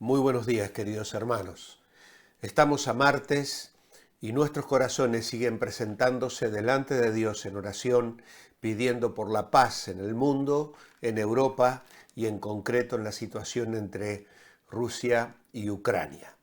Muy buenos días, queridos hermanos. Estamos a martes y nuestros corazones siguen presentándose delante de Dios en oración, pidiendo por la paz en el mundo, en Europa y en concreto en la situación entre Rusia y Ucrania.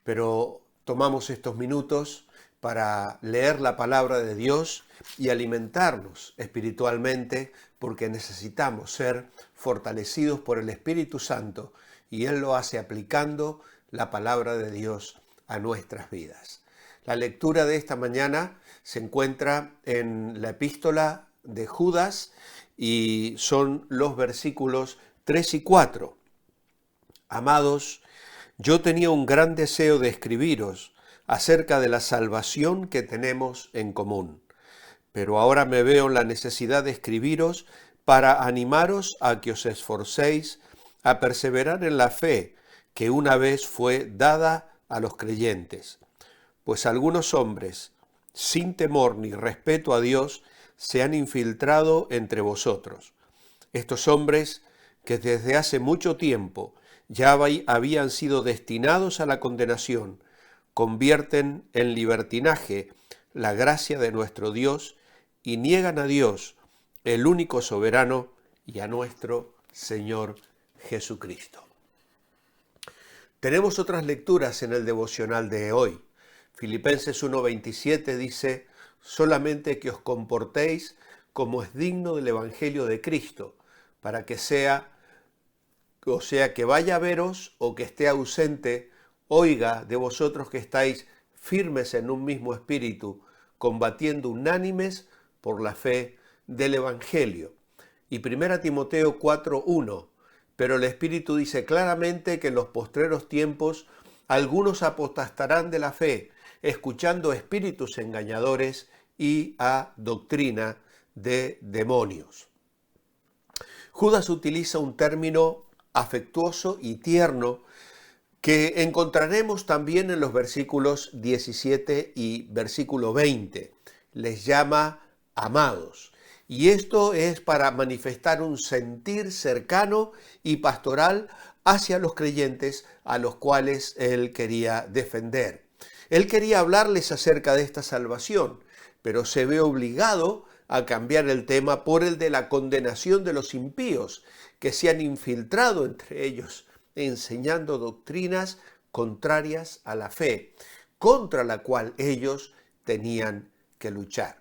Pero tomamos estos minutos para leer la palabra de Dios y alimentarnos espiritualmente, porque necesitamos ser fortalecidos por el Espíritu Santo, y Él lo hace aplicando la palabra de Dios a nuestras vidas. La lectura de esta mañana se encuentra en la epístola de Judas y son los versículos 3 y 4. Amados, yo tenía un gran deseo de escribiros acerca de la salvación que tenemos en común, pero ahora me veo en la necesidad de escribiros para animaros a que os esforcéis a perseverar en la fe que una vez fue dada a los creyentes. Pues algunos hombres, sin temor ni respeto a Dios, se han infiltrado entre vosotros. Estos hombres, que desde hace mucho tiempo ya habían sido destinados a la condenación, convierten en libertinaje la gracia de nuestro Dios y niegan a Dios, el único soberano, y a nuestro Señor Jesucristo. Tenemos otras lecturas en el devocional de hoy. Filipenses 1:27 dice: solamente que os comportéis como es digno del Evangelio de Cristo, para que que vaya a veros o que esté ausente, oiga de vosotros que estáis firmes en un mismo espíritu, combatiendo unánimes por la fe del Evangelio. Y 1 Timoteo 4:1, pero el Espíritu dice claramente que en los postreros tiempos algunos apostatarán de la fe, escuchando espíritus engañadores y a doctrina de demonios. Judas utiliza un término afectuoso y tierno que encontraremos también en los versículos 17 y versículo 20. Les llama amados. Y esto es para manifestar un sentir cercano y pastoral hacia los creyentes a los cuales él quería defender. Él quería hablarles acerca de esta salvación, pero se ve obligado a cambiar el tema por el de la condenación de los impíos, que se han infiltrado entre ellos, enseñando doctrinas contrarias a la fe, contra la cual ellos tenían que luchar.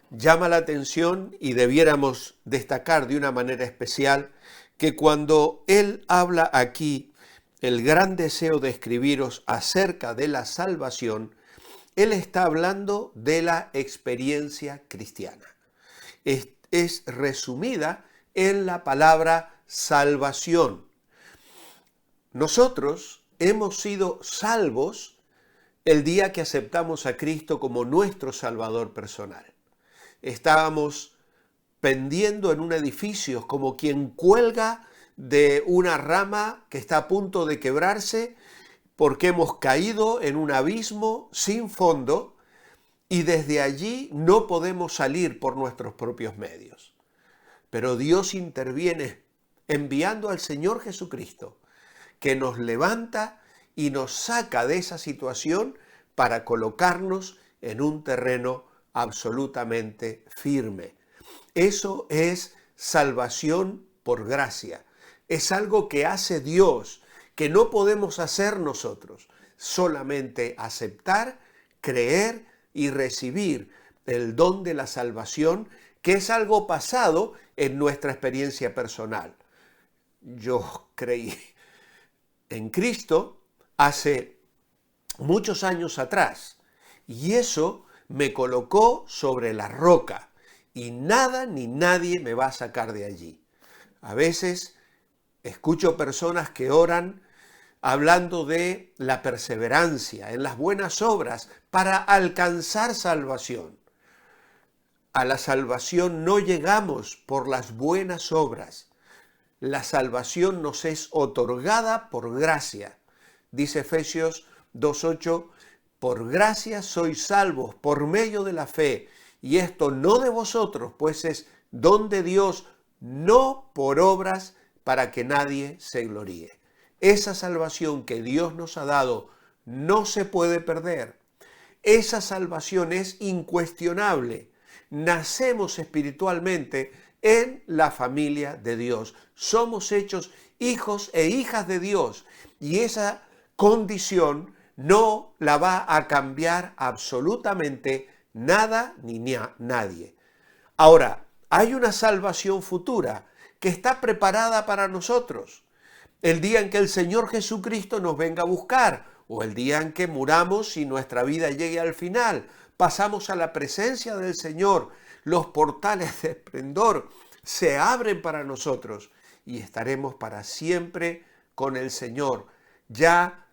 Llama la atención y debiéramos destacar de una manera especial que cuando él habla aquí el gran deseo de escribiros acerca de la salvación, él está hablando de la experiencia cristiana. Es resumida en la palabra salvación. Nosotros hemos sido salvos el día que aceptamos a Cristo como nuestro Salvador personal. Estábamos pendiendo en un edificio como quien cuelga de una rama que está a punto de quebrarse porque hemos caído en un abismo sin fondo y desde allí no podemos salir por nuestros propios medios. Pero Dios interviene enviando al Señor Jesucristo, que nos levanta y nos saca de esa situación para colocarnos en un terreno absolutamente firme. Eso es salvación por gracia. Es algo que hace Dios, que no podemos hacer nosotros. Solamente aceptar, creer y recibir el don de la salvación, que es algo pasado en nuestra experiencia personal. Yo creí en Cristo hace muchos años atrás y eso me colocó sobre la roca y nada ni nadie me va a sacar de allí. A veces escucho personas que oran hablando de la perseverancia en las buenas obras para alcanzar salvación. A la salvación no llegamos por las buenas obras. La salvación nos es otorgada por gracia. Dice Efesios 2:8, por gracia sois salvos por medio de la fe, y esto no de vosotros, pues es don de Dios, no por obras para que nadie se gloríe. esa salvación que Dios nos ha dado no se puede perder. Esa salvación es incuestionable. Nacemos espiritualmente en la familia de Dios. Somos hechos hijos e hijas de Dios y esa condición no la va a cambiar absolutamente nada ni nadie. Ahora, hay una salvación futura que está preparada para nosotros. El día en que el Señor Jesucristo nos venga a buscar o el día en que muramos y nuestra vida llegue al final, pasamos a la presencia del Señor, los portales de esplendor se abren para nosotros y estaremos para siempre con el Señor, ya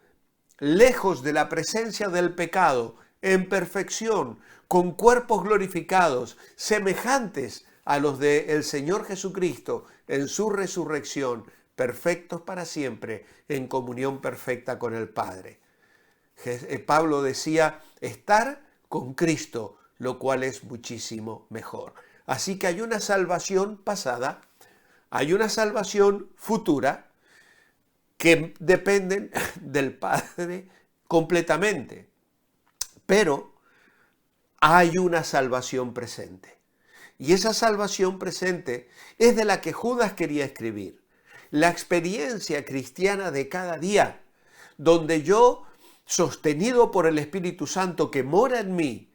lejos de la presencia del pecado, en perfección, con cuerpos glorificados, semejantes a los del Señor Jesucristo en su resurrección, perfectos para siempre, en comunión perfecta con el Padre. Pablo decía, estar con Cristo, lo cual es muchísimo mejor. Así que hay una salvación pasada, hay una salvación futura, que dependen del Padre completamente. Pero hay una salvación presente. Y esa salvación presente es de la que Judas quería escribir. La experiencia cristiana de cada día, donde yo, sostenido por el Espíritu Santo que mora en mí,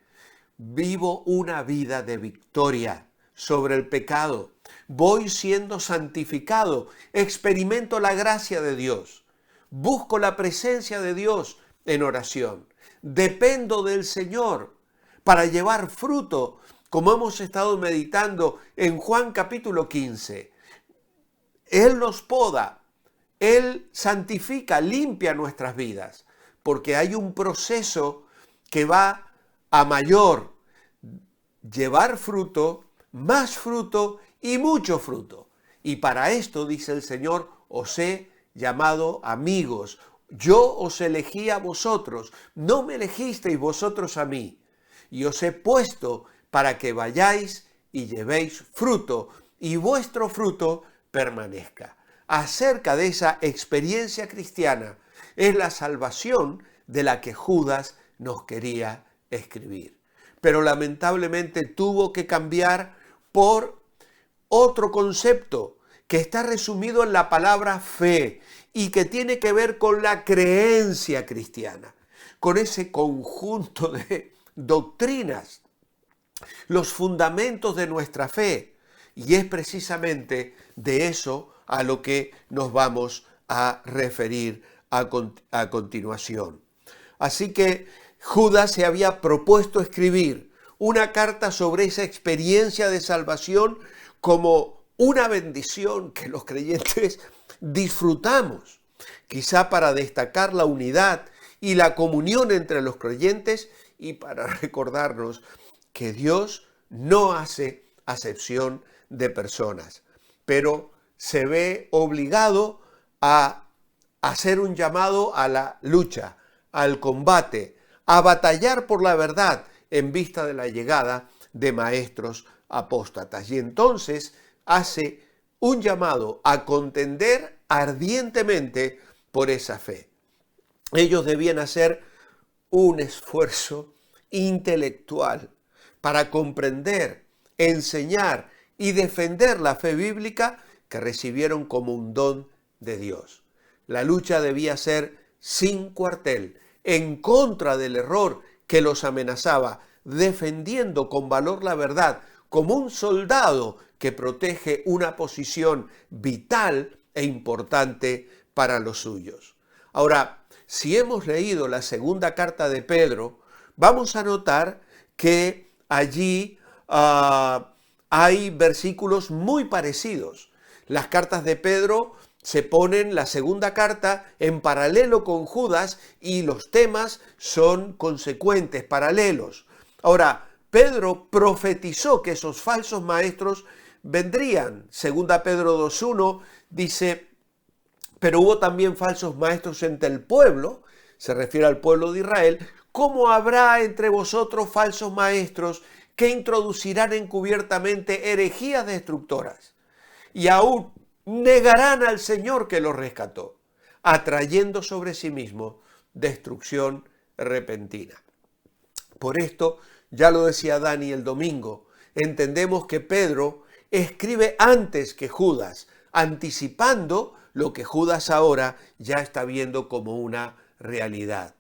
vivo una vida de victoria sobre el pecado. Voy siendo santificado, experimento la gracia de Dios, busco la presencia de Dios en oración, dependo del Señor para llevar fruto, como hemos estado meditando en Juan capítulo 15. Él nos poda, Él santifica, limpia nuestras vidas, porque hay un proceso que va a mayor, llevar fruto, más fruto y mucho fruto. Y para esto, dice el Señor, os he llamado amigos. Yo os elegí a vosotros, no me elegisteis vosotros a mí. Y os he puesto para que vayáis y llevéis fruto, y vuestro fruto permanezca. Acerca de esa experiencia cristiana es la salvación de la que Judas nos quería escribir. Pero lamentablemente tuvo que cambiar por otro concepto que está resumido en la palabra fe y que tiene que ver con la creencia cristiana, con ese conjunto de doctrinas, los fundamentos de nuestra fe. Y es precisamente de eso a lo que nos vamos a referir a continuación. Así que Judas se había propuesto escribir una carta sobre esa experiencia de salvación como una bendición que los creyentes disfrutamos, quizá para destacar la unidad y la comunión entre los creyentes y para recordarnos que Dios no hace acepción de personas, pero se ve obligado a hacer un llamado a la lucha, al combate, a batallar por la verdad en vista de la llegada de maestros apóstatas. Y entonces hace un llamado a contender ardientemente por esa fe. Ellos debían hacer un esfuerzo intelectual para comprender, enseñar y defender la fe bíblica que recibieron como un don de Dios. La lucha debía ser sin cuartel, en contra del error que los amenazaba, defendiendo con valor la verdad, como un soldado que protege una posición vital e importante para los suyos. Ahora, si hemos leído la segunda carta de Pedro, vamos a notar que allí hay versículos muy parecidos. Las cartas de Pedro se ponen la segunda carta en paralelo con Judas y los temas son consecuentes, paralelos. Ahora, Pedro profetizó que esos falsos maestros vendrían. Segunda Pedro 2:1 dice, pero hubo también falsos maestros entre el pueblo, se refiere al pueblo de Israel, ¿cómo habrá entre vosotros falsos maestros que introducirán encubiertamente herejías destructoras? Y aún negarán al Señor que los rescató. atrayendo sobre sí mismo destrucción repentina. Por esto, ya lo decía Dani el domingo, entendemos que Pedro escribe antes que Judas, anticipando lo que Judas ahora ya está viendo como una realidad.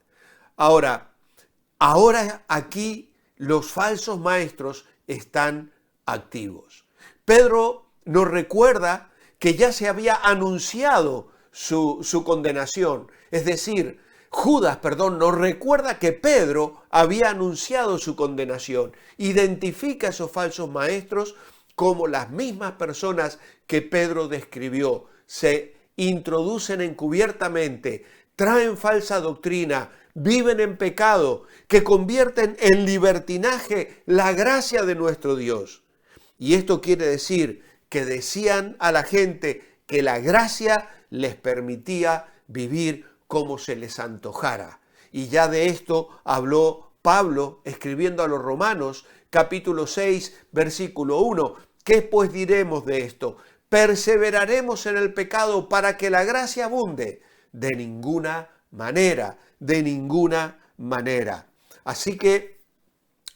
Ahora aquí los falsos maestros están activos. Pedro nos recuerda que ya se había anunciado su condenación, es decir, Judas, nos recuerda que Pedro había anunciado su condenación. Identifica a esos falsos maestros como las mismas personas que Pedro describió. Se introducen encubiertamente, traen falsa doctrina, viven en pecado, que convierten en libertinaje la gracia de nuestro Dios. Y esto quiere decir que decían a la gente que la gracia les permitía vivir como se les antojara. Y ya de esto habló Pablo escribiendo a los Romanos, capítulo 6, versículo 1. ¿Qué pues diremos de esto? ¿Perseveraremos en el pecado para que la gracia abunde? De ninguna manera, de ninguna manera. Así que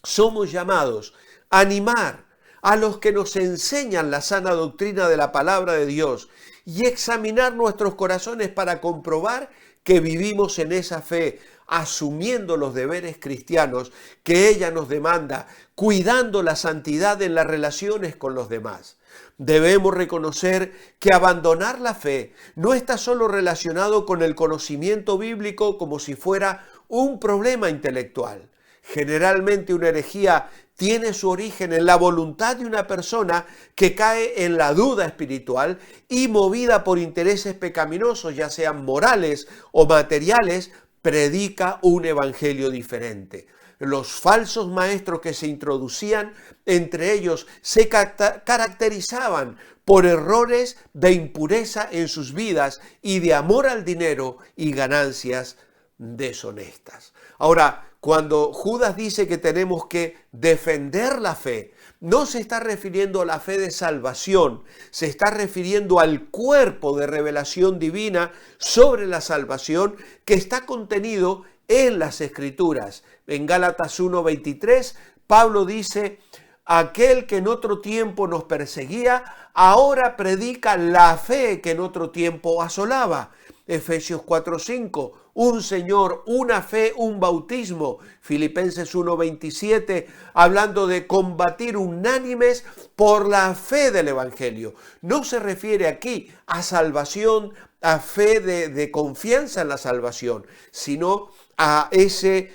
somos llamados a animar a los que nos enseñan la sana doctrina de la palabra de Dios y examinar nuestros corazones para comprobar que vivimos en esa fe, asumiendo los deberes cristianos que ella nos demanda, cuidando la santidad en las relaciones con los demás. Debemos reconocer que abandonar la fe no está solo relacionado con el conocimiento bíblico como si fuera un problema intelectual. Generalmente una herejía tiene su origen en la voluntad de una persona que cae en la duda espiritual y movida por intereses pecaminosos, ya sean morales o materiales, predica un evangelio diferente. Los falsos maestros que se introducían entre ellos se caracterizaban por errores de impureza en sus vidas y de amor al dinero y ganancias deshonestas. Ahora, cuando Judas dice que tenemos que defender la fe, no se está refiriendo a la fe de salvación, se está refiriendo al cuerpo de revelación divina sobre la salvación que está contenido en las Escrituras. En Gálatas 1:23, Pablo dice: aquel que en otro tiempo nos perseguía, ahora predica la fe que en otro tiempo asolaba. Efesios 4:5, un Señor, una fe, un bautismo. Filipenses 1:27, hablando de combatir unánimes por la fe del Evangelio. No se refiere aquí a salvación, a fe de confianza en la salvación, sino a ese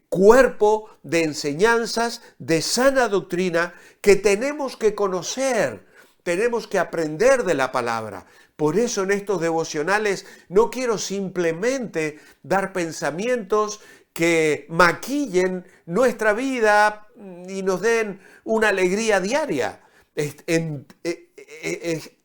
cuerpo de enseñanzas, de sana doctrina que tenemos que conocer, tenemos que aprender de la palabra. Por eso en estos devocionales no quiero simplemente dar pensamientos que maquillen nuestra vida y nos den una alegría diaria.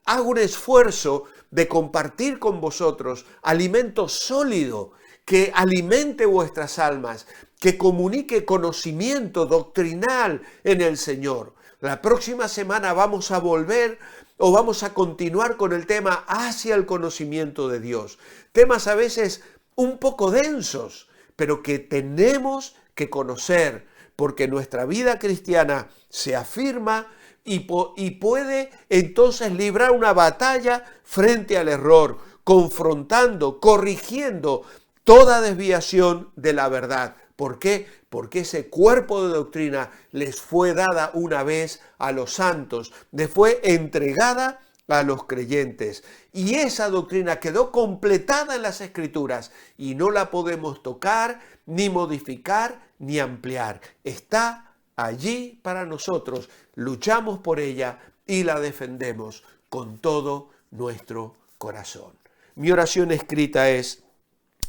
Hago un esfuerzo de compartir con vosotros alimento sólido que alimente vuestras almas, que comunique conocimiento doctrinal en el Señor. La próxima semana vamos a continuar con el tema hacia el conocimiento de Dios. Temas a veces un poco densos, pero que tenemos que conocer, porque nuestra vida cristiana se afirma y puede entonces librar una batalla frente al error, confrontando, corrigiendo toda desviación de la verdad. ¿Por qué? Porque ese cuerpo de doctrina les fue dada una vez a los santos, les fue entregada a los creyentes. Y esa doctrina quedó completada en las Escrituras y no la podemos tocar, ni modificar, ni ampliar. Está allí para nosotros, luchamos por ella y la defendemos con todo nuestro corazón. Mi oración escrita es: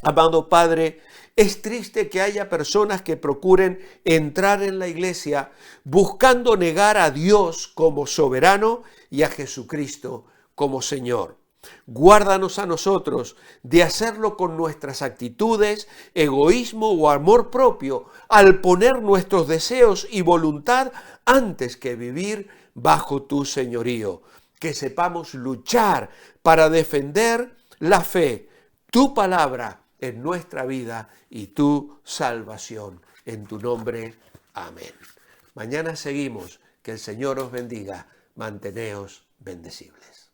amado Padre, es triste que haya personas que procuren entrar en la iglesia buscando negar a Dios como soberano y a Jesucristo como Señor. Guárdanos a nosotros de hacerlo con nuestras actitudes, egoísmo o amor propio, al poner nuestros deseos y voluntad antes que vivir bajo tu señorío. Que sepamos luchar para defender la fe, tu palabra en nuestra vida y tu salvación. En tu nombre, amén. Mañana seguimos. Que el Señor os bendiga. Manteneos bendecibles.